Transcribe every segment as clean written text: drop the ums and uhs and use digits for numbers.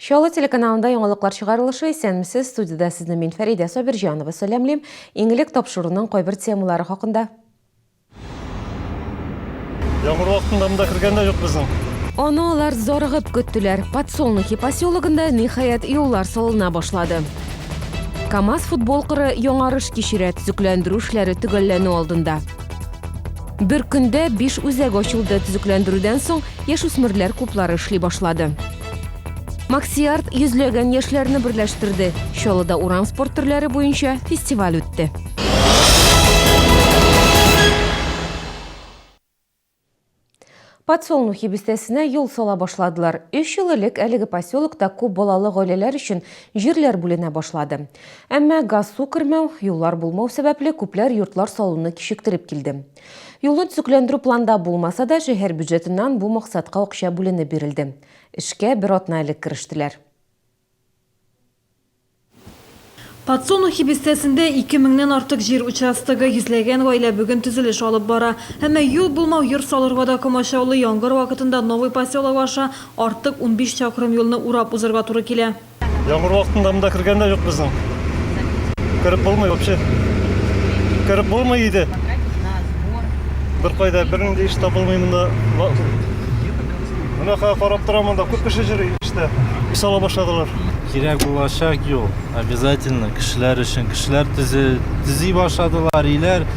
Шола телеканалында яңалыклар чыгарылышы исәнмесез, студияда сезне мин Фәридә Сабирҗанова сәламлыйм. Иңлек тапшыруның кайбер темалары хакында. Яңгыр вакытында монда кергәндә юк безнең. Аны алар зорыгып көттеләр. Подсолнухи поселогында ниһаять юллар салына башлады. КамАЗ футбол кыры яңарыш кичерә, төзекләндерү эшләре төгәлләнү алдында. Бер көндә 5 үзәк ачылды. Төзекләндерүдән соң яшүсмерләр клублары эшли башлады. Максиарт йөзләгән яшьләрне берләштерде. Шолыда урам спорт төрләре буенча фестиваль үтте. Подсолнухи бистәсенә юл сала башладылар. 3 ел элек әлеге поселокта күп балалы гаиләләр өчен җирләр бүленә башлады. Әмма газ су кермәү, юллар булмау сәбәпле күпләр йортлар салуны кичектереп килде. Юлны төзекләндерү планда булмаса да, шәһәр бюджетыннан бу максатка акча бүленеп бирелде. Эшкә бер атна элек кирештеләр. Подсолнухи бистәсендә 2000-нән артык җир участогы йөзләгән гаилә бүген төзелеш алып бара. Һәм юл булмау йорт салырга да комачаулы яңгыр вакытында Новый поселок аша артык 15 чакрым юлны урап узырга туры килә. Яңгыр вакытында монда кергәндә юк безнең. Кирип булмый вообще. Кирип булмый иде. Бер кайда бернинди эш табылмый монда. Менә карап торам монда күп кеше йөри эштә. Сала башладылар. Кирәк булачак юл. Обязательно кешеләр өчен. Кешеләр төзи башладылар, иләр.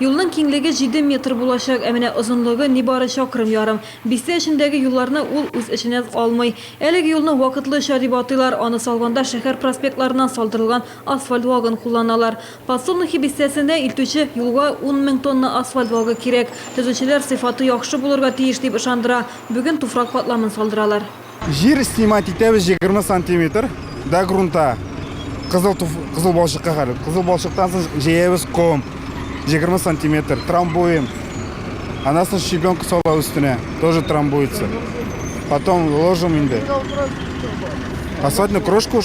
Юлның киңлеге 7 метр булачак, ә менә озынлыгы нибары чакрым ярым. Бистә эчендәге юлларны ул үз эченә алмый. Әлеге юлны вакытлы эшләр дип атыйлар. Аны салганда шәһәр проспектларыннан салдырылган асфальт вагон кулланалар. Подсолнухи бистәсендә илтүче юлга 10 000 тонна асфальт вагы кирәк. Төзүчеләр сыйфаты яхшы булырга тиеш дип ышандыра. Бүген туфрак катламын салдыралар. Жир снимать итәбез 20 сантиметр до грунта. Кызыл балчыкка карап. Кызыл балчыктан соң җәябез ком. 20 сантиметр. Трамбуем. Анасын щебенку сала үстенә. Тоже трамбуется. Потом ложим инде. Асфальтную крошку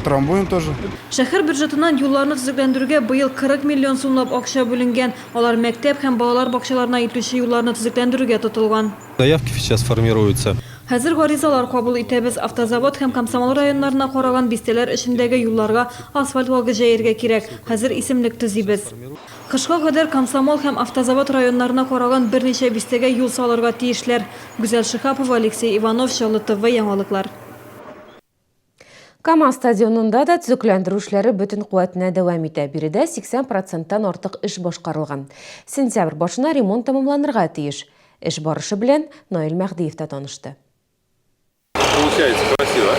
трамбуем тоже. Шәһәр бюджетыннан юлларны төзекләндерүгә быел 40 миллион сумлап акча бүленгән. Алар мәктәп һәм балалар бакчаларына илтүче юлларны төзекләндерүгә тотылган. Заявки сейчас формируются. Хәзер гаризалар кабул итәбез. Автозавод һәм Комсомол районнарына караган бистәләр эчендәге юлларга асфальт вагы җәяргә кирәк. Хәзер исемлек төзибез. Кышка кадәр Комсомол һәм Автозавод районнарына караган берничә бистәгә юл салырга тиешләр. Гүзәл Шихапова, Алексей Иванов, Шолы ТВ яңалыклар. КамАЗ стадионында да төзекләндерү эшләре бөтен куәтенә дәвам итә. Биредә 80%-тан артык эш башкарылган. Сентябрь башына ремонт тамамланырга тиеш. Эш барышы белән Наил Мәхдиев та танышты. Получается красиво.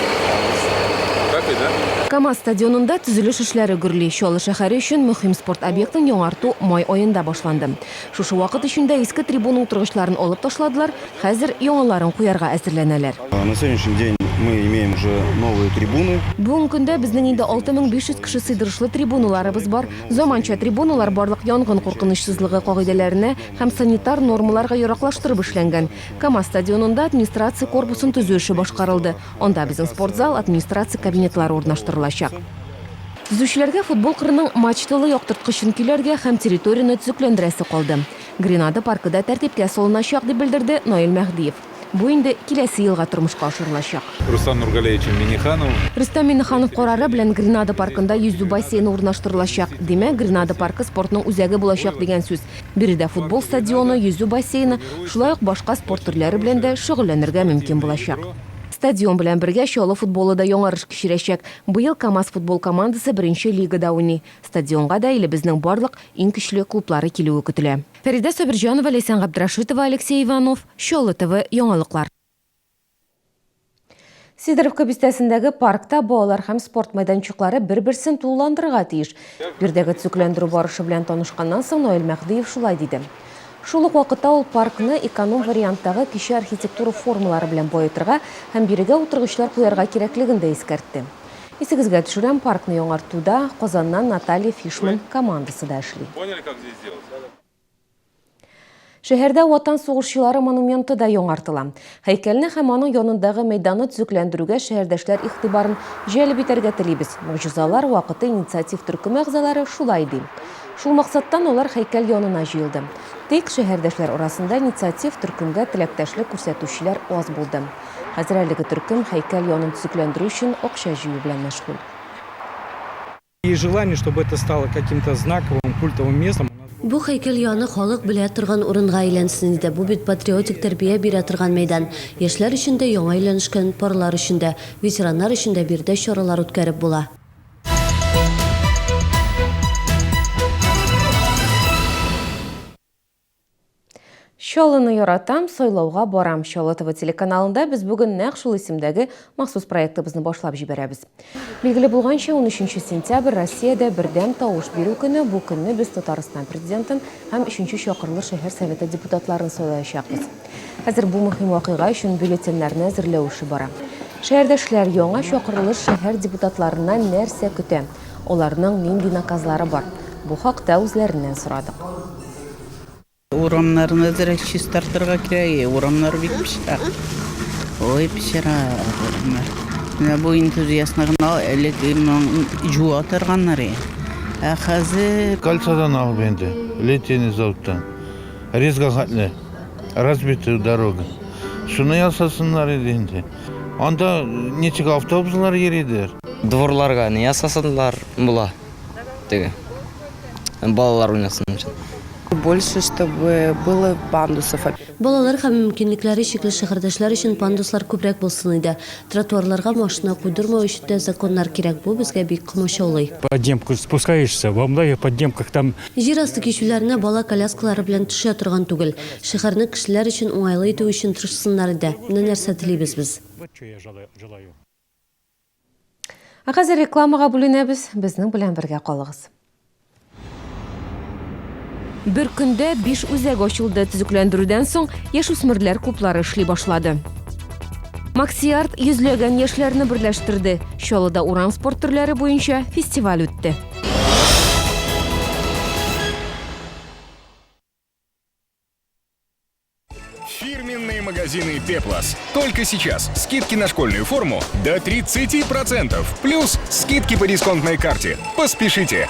Как это? КамАЗ стадионында төзелеш эшләре гөрли. Шолы шәһәре өчен мөһим спорт объектын яңарту май аенда башланды. Шушы вакыт эчендә иске трибуна утыргычларын алып ташладылар. Хәзер яңаларын куярга әзерләнәләр. На сегодняшний день мы имеем уже новые трибуны. Бүген көндә безнең инде 6500 кеше сыйдырышлы трибуналарыбыз бар. Заманча трибуналар барлык янгын куркынычсызлыгы кагыйдәләренә һәм санитар нормаларга яраклаштырып эшләнгән. КамАЗ стадионында администрация корпусын төзү эше башкарылды. Анда безнең спортзал, администрация кабинетлары урнаштырылачак. Төзүчеләргә футбол кырының мачталы яктырткычын көйләргә һәм территорияны төзекләндерәсе калды. Гренада паркыда тәртипкә салыначак дип белдерде Наил Мәхдиев. Бу инде киләсе елга тормышка ашырылачак. Рустам Нургалеевич Миниханов. Рустам Миниханов карары белән Гренада паркында йөзү бассейны урнаштырылачак. Димәк, Гренада паркы спортның үзәге булачак дигән сүз. Биредә футбол стадионы, йөзү бассейны, шулай ук башка спорт төрләре белән дә шөгыльләнергә мөмкин булачак. Стадион белән бергә Шолы футболы да яңарыш кичерәчәк. Быел КамАЗ футбол командасы беренче лигада уйный. Стадионга да илебезнең барлык иң көчле клублары килүе көтелә. Фәридә Сабирҗанова, Ләйсән Габдрашитова, Алексей Иванов, Шолы ТВ яңалыклар. Сидоровка бистәсендәге паркта балалар һәм спорт мәйданчыклары бер-берсен тулыландырырга тиеш. Бирдәге төзекләндерү барышы белән танышканнан соң Наил Мәхдиев шулай диде. Шул ук вакытта ул паркны эконом варианттагы кече архитектура формалары белән боятырга һәм бирегә утыргычлар куярга кирәклеген дә искәртте. Исегезгә төшерәм, паркны яңартуда Казаннан Наталья Фишман командасы да эшли. Поняли, как здесь сделать? Шәһәрдә Ватан сугышчылары монументы да яңартыла. Һәйкәлне һәм аның янындагы мәйданны төзекләндерүгә шәһәрдәшләр игътибарын җәлеп итәргә телибез. Могҗизалар вакыты инициатив төркеме әгъзалары шулай ди. Шул максаттан алар һәйкәл янына җыелды. Тик шәһәрдәшләр арасында инициатив төркемгә теләктәшлек күрсәтүчеләр аз булды. Хәзер әлеге төркем һәйкәл янын төзекләндерү өчен акча җыю белән мәшгуль. И желание, чтобы это стало каким-то знаковым, культовым местом. Бу һәйкәл яны халык белә торган урынга әйләнсен иде. Бу бит патриотик тәрбия бирә торган мәйдан. Яшьләр өчен дә, яңа әйләнешкән парлар өчен дә, ветераннар өчен дә бирдә чаралар үткәреп була. Чаллыны яратам, сайлауга барам. Чаллы ТВ телеканалында без бүген нәкъ шул исемдәге махсус проектыбызны башлап җибәрәбез. Билгеле булганча, 13 сентябрь Россиядә бердәм тавыш бирү көне. Бу көнне без Татарстан президентын һәм 3-нче чакырлы шәһәр советы депутатларын сайлаячакбыз. Хәзер бу мөһим вакыйга өчен бюллетеннәрне әзерләү эше бара. Шәһәрдәшләр яңа чакырлы шәһәр депутатларыннан нәрсә көтә? Аларның нинди наказлары бар? Бу хакта үзләреннән сорадык. Урамнарны дирек чистартырга кирәк. Урамнар бик пичрак. Ой, пичрак. Менә бу энтузиастларны әлеге жуа торганнар. Хәзер Кольцодан алып инде, литейный заводтан. Резко хәтле, разбитая дорога. Шуны ясасыннар иде инде. Анда ничек автобуслар йөридер. Дворларга не ясасыннар була. Теге. Балалар уйнасын өчен. больше, чтобы было пандусов. Балалар һәм мөмкинлекләре чикле шәһәрдәшләр өчен пандуслар күбрәк булсын иде. Тротуарларга машина куйдырмау өчен дә законнар кирәк. Бу безгә бик комачаулый. Подземку спускаешься, во многих подземках там... Җир асты кичүләренә бала коляскалары белән төшә торган түгел. Шәһәрне кешеләр өчен уңайлы итү өчен тырышсыннар иде. Менә нәрсә телибез без. Хәзер рекламага бүленәбез. Безнең белән бергә калыгыз. Бер көндә 5 үзәк ачылды. Төзекләндерүдән соң яшүсмерләр клублары эшли башлады. Максиарт йөзләгән яшьләрне берләштерде. Чаллыда уран спорт төрләре буенча фестиваль үтте. Фирменные магазины Пеплас. Только сейчас скидки на школьную форму до 30%. Плюс скидки по дисконтной карте. Поспешите!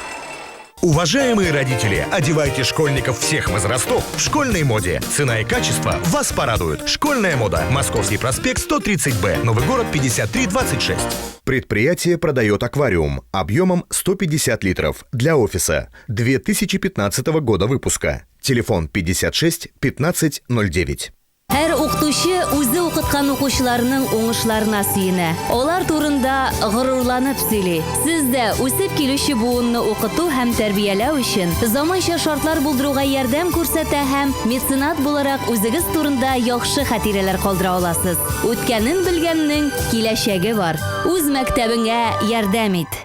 Уважаемые родители, одевайте школьников всех возрастов в школьной моде. Цена и качество вас порадуют. Школьная мода. Московский проспект 130Б. Новый город 5326. Предприятие продает аквариум объемом 150 литров для офиса 2015 года выпуска. Телефон 56 15 09. Һәр укытучы үзе укыткан укучыларның уңышларына сөенә. Алар турында горурланып сөйли. Сез дә үсеп килүче буынны укыту һәм тәрбияләү өчен заманча шартлар булдыруга ярдәм күрсәтә һәм меценат буларак үзегез турында яхшы хатирәләр калдыра аласыз. Үткәнен белгәннең киләчәге бар. Үз мәктәбеңә ярдәм ит.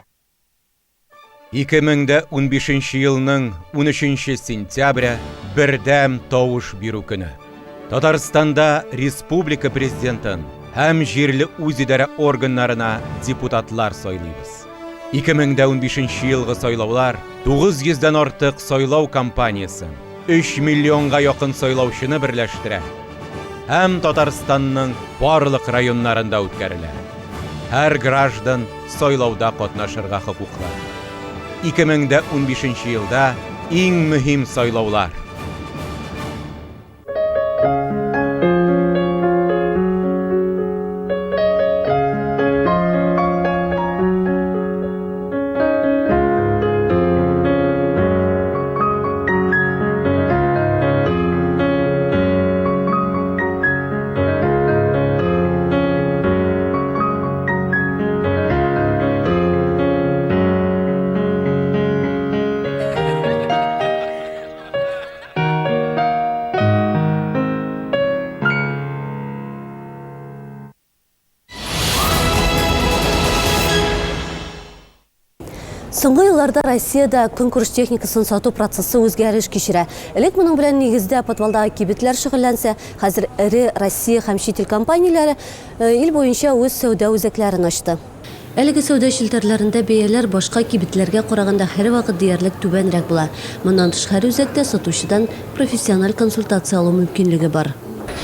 2015 елның 13 сентября бердәм тавыш бирү көне. Татарстанда республика президентын һәм җирле үзидарә органнарына депутатлар сайлыйбыз. 2015 елгы сайлаулар 900-дән артык сайлау кампаниясын, 3 миллионга якын сайлаучыны берләштерә һәм Татарстанның барлык районнарында үткәрелә. Һәр граждан сайлауда катнашырга хокуклы. 2015 елда иң мөһим сайлаулар. Соңгы елларда Россиядә көнкүреш техникасын сату процессы үзгәреш кичерә. Элек моның белән нигездә подвалдагы кибетләр шөгыльләнсә, хәзер ире Россия һәм чит ил компанияләре ил буенча үз сәүдә үзәкләрен ачты. Әлеге сәүдә челтәрләрендә бәяләр башка кибетләргә караганда һәрвакыт диярлек түбәнрәк була. Моннан тыш һәр үзәктә сатучыдан профессиональ консультация алу мөмкинлеге бар.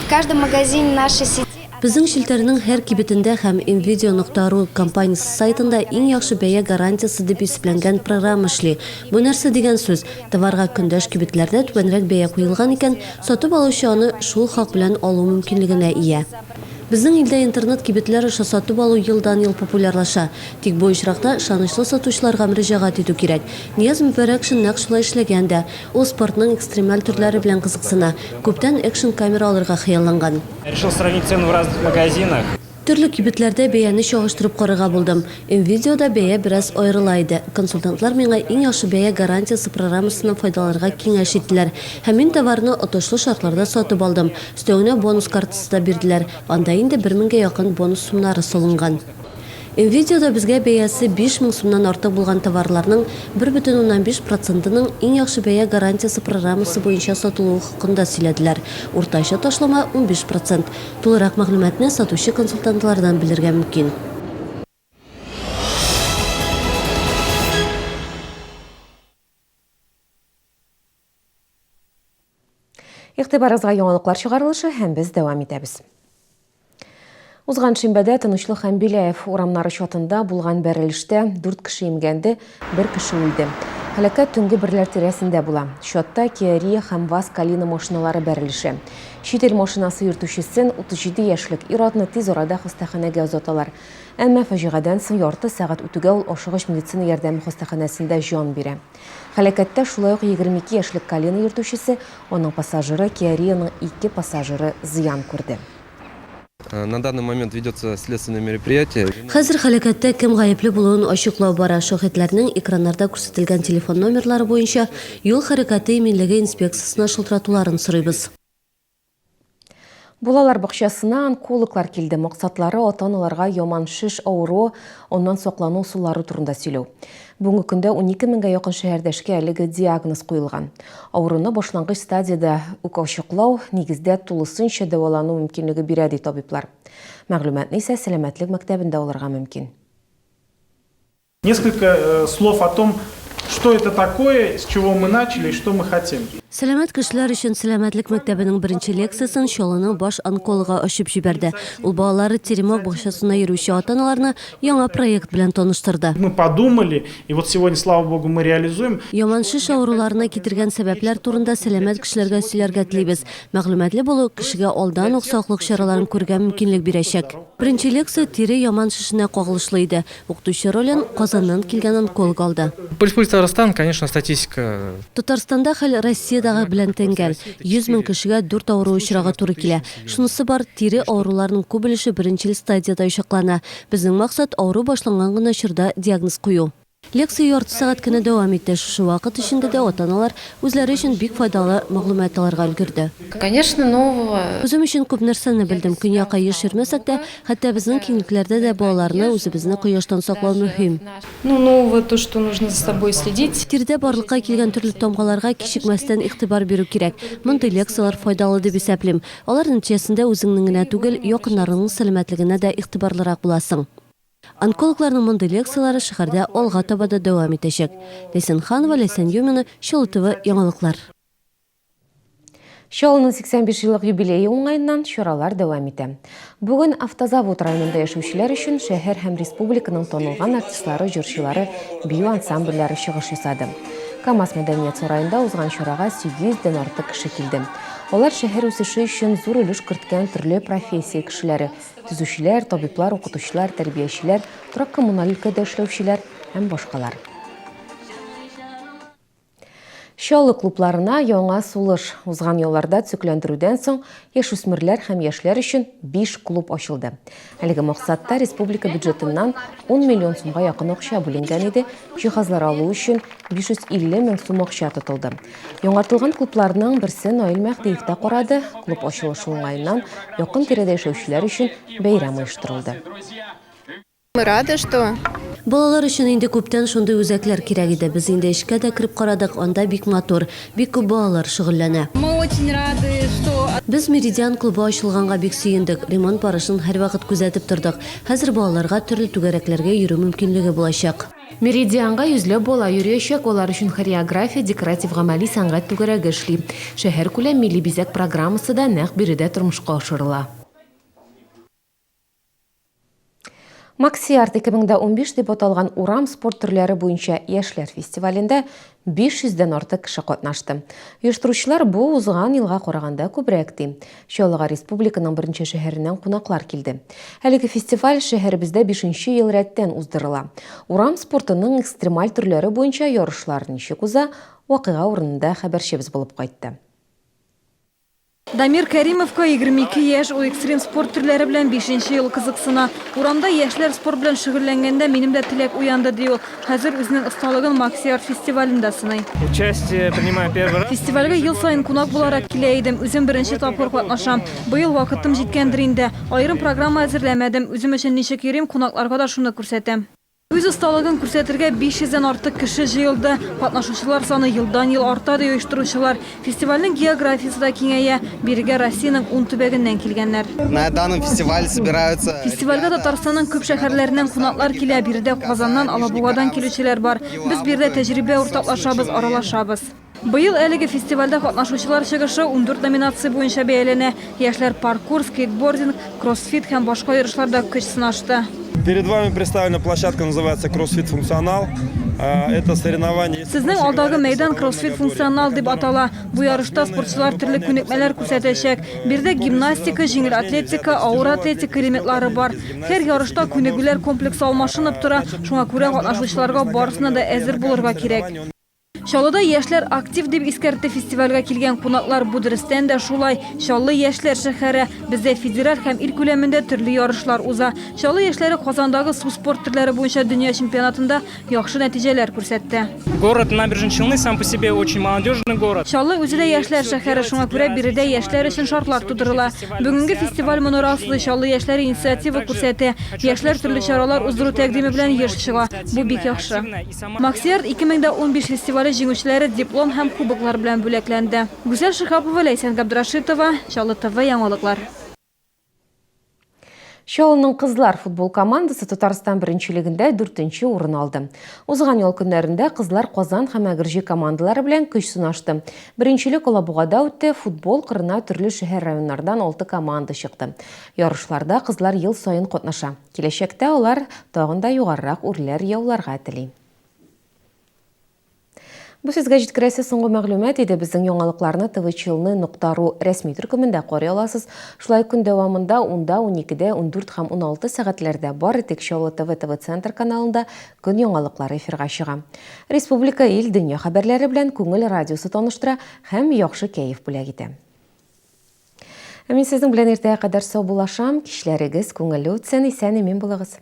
В каждом магазине нашей сети Безнең челтәрнең һәр кибетендә һәм Nvidia.ru компаниясе сайтында иң яхшы бәя гарантиясы дип исәпләнгән программа эшли. Бу нәрсә дигән сүз? Товарга көндәш кибетләрдә түбәнрәк бәя куелган икән, сатып алучы аны шул хак белән алу мөмкинлегенә ия. Біздің елде интернет кибетлері сатып алу елдан ел популярлаша. Тик бу очракта шанычлы сатучыларга мөрәҗәгать итү кирәк. Нияз Мөбәрәк нәкъ шулай эшләгәндә, ул спортның экстремаль төрләре белән кызыксына. Күптән экшн камера алырга хыялланган. Решил сравнить цену в разных магазинах. Төрле кибетләрдә бәяне чагыштырып карарга булдым. Видеода бәя бераз аерыла иде. Консультантлар миңа иң яхшы бәя гарантиясе программасынан файдаланырга киңәш иттеләр. Һәм мин товарны отышлы шартларда сатып алдым. Өстәвенә бонус картасы да бирделәр. Анда инде 1000-гә якын бонус сумнары салынган. Видеода безгә бәясе 5000 сумнан артык булган товарларның 1,5%-ның иң яхшы бәя гарантиясе программасы буенча сатылуы хакында сөйләделәр. Уртача ташлама 15%. Тулырак мәгълүматны сатучы консультантлардан белергә мөмкин. Игътибарыгызга яңалыклар чыгарылышы һәм без дәвам итәбез. Узган шимбәдә Тынычлык һәм Биләев урамнары чатында булган бәрелештә 4 кеше имгәнде, 1 кеше үлде. Һәлакәт төнге берләр тирәсендә була. Чатта Kia һәм ВАЗ Калина машиналары бәрелеше. Чит ил машинасы йөртүчесен 37 яшьлек ир-атны тиз арада хастаханәгә озаталар. Әмма фаҗигадан соң ярты сәгать үтүгә ул ашыгыч медицина ярдәме хастаханәсендә җан бирә. Һәлакәттә шулай ук 22 яшьлек Калина йөртүчесе, аның пассажиры Kia-ның 2 пассажиры зыян күрде. На данный момент ведется следственное мероприятие. Хәзер һәлакәттә кем гаепле булуын ачыклау бара. Шаһитларның экраннарда күрсәтелгән телефон номерлары буенча юл хәрәкәте иминлеге инспекциясына шылтыратуларын сорыйбыз. Балалар бакчасына онкологлар килде. Максатлары ата-аналарга яман шиш авыру, оннан саклану усуллары турында сөйләү. Бүгенге көндә 12 меңгә якын шәһәрдәшкә әлеге диагноз куелган. Авыруны башлангыч стадияда үк ачыклау нигездә тулысынча дәвалану мөмкинлеге бирә ди табиблар. Мәгълүматны исә сәламәтлек мәктәбендә алырга мөмкин. Несколько слов о том, что это такое, с чего мы начали и что мы хотим. Сәламәт кешеләр өчен сәламәтлек мәктәбенең беренче лекциясын Чаллының баш онкологы ачып җибәрде. Ул балалары Теремок бакчасына йөрүче ата-аналарны яңа проект белән таныштырды. Мы подумали, и вот сегодня, слава богу, мы реализуем. Яман шиш авыруларына китергән сәбәпләр турында сәламәт кешеләргә сөйләргә телибез. Мәгълүматлы булу кешегә алдан ук саклык чараларын күргән мөмкинлек бирәчәк. Беренче лекция тире яман шишенә кагылышлы иде. Укытучы ролен Казаннан килгән онколог алды. Татарстан, конечно, статистика. Татарстанда хәл Россиядагы белән тәңгәл. 100 мең кешегә 4 авыру очрагы туры килә. Шунысы бар, тире авыруларның күп өлеше беренче стадияда ачыклана. Безнең максат авыру башланган гына чорда диагноз кую. Лекция ярты сәгать кенә дәвам итте. Шушы вакыт эчендә дә ата-аналар үзләре өчен бик файдалы мәгълүмат алырга өлгерде. Конечно, нового. Үзем өчен күп нәрсәне белдем. Көньякка яшермәсәк тә, хәтта безнең киңлекләрдә дә балаларны үзебезне кояштан саклау мөһим. Нового то, что нужно за собой следить. Тирдә барлыкка килгән төрле тамгаларга кичекмәстән игътибар бирү кирәк. Мондый лекциялар файдалы дип исәплим. Алар нәтиҗәсендә үзеңнең генә түгел, якыннарыңның сәламәтлегенә дә игътибарлырак буласың. Онкологларның мондый лекциялары шәһәрдә алга таба да дәвам итәчәк. Ләйсән Ханова, Ләйсән Юмина, Чаллы ТВ яңалыклар. Чаллының 85 еллык юбилее уңайыннан чаралар дәвам итә. Бүген Автозавод районында яшәүчеләр өчен шәһәр һәм республиканың танылган артистлары, җырчылары, бию ансамбльләре чыгыш ясады. КамАЗ мәдәният сарайында узган чарага 800-дән артык кеше килде. Алар шәһәр үсеше өчен зур өлеш керткән төрле профессия кешеләре: төзүчеләр, табиблар, укытучылар, тәрбиячеләр, торак коммуналь өлкәдә эшләүчеләр һәм башкалар. Чаллы клубларына яңа сулыш. Узган елларда төзекләндерүдән соң яшүсмерләр һәм яшьләр өчен 5 клуб ачылды. Әлеге максатта республика бюджетыннан 10 миллион сумга якын акча бүленгән иде. Җиһазлар алу өчен 550 мең сум акча тотылды. Яңартылган клубларның берсе Наил Мәхдиев тә карады. Клуб ачылышы уңайыннан якын тирәдә яшәүчеләр өчен бәйрәм оештырылды. Мы рады, что Балалар өчен инде күптән шундый үзәкләр кирәк иде. Без инде эшкә дә кирип карадык. Анда бик матур, бик күп балалар шөгыльләнә. Мы очень рады, что Без Меридиан клубы ачылганга бик сөендек. Ремонт барышын һәр вакыт күзәтеп тордык. Хәзер балаларга төрле түгәрәкләргә йөрү мөмкинлеге булачак. Меридианга йөзләп бала йөриячәк, алар өчен хореография, декоратив гамәли сәнгать түгәрәге эшли. Шәһәр күләм милли бизәк программасы да нәкъ биредә тормышка ашырыла. Максиарт 2015 деп аталган урам спорт түрләре буенча яшьләр фестивалендә 500дән артык кеше катнашты. Оештыручылар бу узган елга караганда күбрәк ди. Чаллыга республиканың беренче шәһәреннән кунаклар килде. Әлеге фестиваль шәһәребездә 5нче ел рәттән уздырыла. Урам спортының экстремаль төрләре буенча ярышлар ничек уза, вакыйга урынында хәбәрчебез булып кайтты. Дамир Кәримовка 22 яшь, у экстрем спорт түрләре белән 5нче ел кызыксына. Урамда яшьләр спорт белән шөгыльләнгәндә минем дә теләк уянды ди ул. Хәзер үзенең осталыгын Максиарт фестивалендә сыный. Участие принимаю первый раз. Фестивальгә ел сайын кунак буларак килә идем. Үзем беренче тапкыр катнашам. Быел вакытым җиткәндер инде. Аерым программа әзерләмәдем. Үзем өчен ничек йөрим, кунакларга да шуны күрсәтәм. Үз осталыгын күрсәтергә 500дән артык кеше җыелды. Катнашучылар саны елдан-ел арта ди оештыручылар. Фестивальнең географиясе да киңәя. Бирегә Россиянең 10 төбәгеннән килгәннәр. На данном фестивале собираются... Фестивальгә Татарстанның күп шәһәрләреннән кунаклар килә. Биредә Казаннан, Алабугадан килүчеләр бар. Без биредә тәҗрибә уртаклашабыз, аралашабыз. Быел әлеге фестивальдә катнашучылар чыгышы 14 номинация буенча бәяләнә. Яшьләр паркур, скейтбординг, кроссфит һәм башка ярышларда көч сынашты. Перед вами представлена площадка, называется «Кроссфит Функционал». Это соревнование... Сезнең алдагы мәйдан кроссфит функционал дип атала. Бу ярышта спортчылар төрле күнекмәләр күрсәтәчәк. Бирдә гимнастика, җиңел атлетика, авыр атлетика элементлары бар. Һәр ярышта күнегүләр комплексы алмашынып тора. Шуңа күрә катнашучыларга барысына да әзер булырга кирәк. Чаллыда яшьләр актив дип искәртте фестивальгә килгән кунаклар. Бу дөрестән дә шулай. Чаллы яшьләр шәһәре. Бездә федераль һәм ил күләмендә төрле ярышлар уза. Чаллы яшьләре Казандагы су спорт төрләре буенча дөнья чемпионатында яхшы нәтиҗәләр күрсәтте. Город Набережные Челны сам по себе очень молодежный город. Чаллы үзе дә яшьләр шәһәре, шуңа күрә биредә яшьләр өчен шартлар тудырыла. Бүгенге фестиваль монорасылы Чаллы яшьләре инициатива күрсәтә. Яшьләр төрле чаралар уздыру тәкъдиме белән еш чыга. Бу бик яхшы. Максиарт 2015 фестивале җиңүчеләре диплом һәм кубоклар белән бүләкләнде. Гүзәл Шихапова, Ләйсән Габдрашитова, Чаллы ТВ яңалыклар. Чаллының кызлар футбол командасы Татарстан беренчелегендә 4нче урын алды. Узган ел көннәрендә кызлар Казан һәм Әгерҗе командалары белән көч сынашты. Беренчелек Алабугада үтте, футбол кырына төрле шәһәр районнардан 6 команда чыкты. Ярышларда кызлар ел сайын катнаша. Киләчәктә алар тагын да югарырак үрләр яуларга тели. Бу сезгә җиткерәсе соңгы мәгълүмат иде. Безнең яңалыкларны tvchilny.ru рәсми төркемендә карый аласыз. Шулай көн дәвамында 10-да, 12-дә, 14 һәм 16 сәгатьләрдә бар тик Чаллы ТВ центр каналында көн яңалыклары эфирга чыга. Республика, ил, дөнья хәбәрләре белән күңел радиосы таныштыра һәм яхшы кәеф бүләк итә. Мин сезнең белән иртәгә кадәр сау булашам. Кичләрегез күңелле үтсен, исән-имин булыгыз.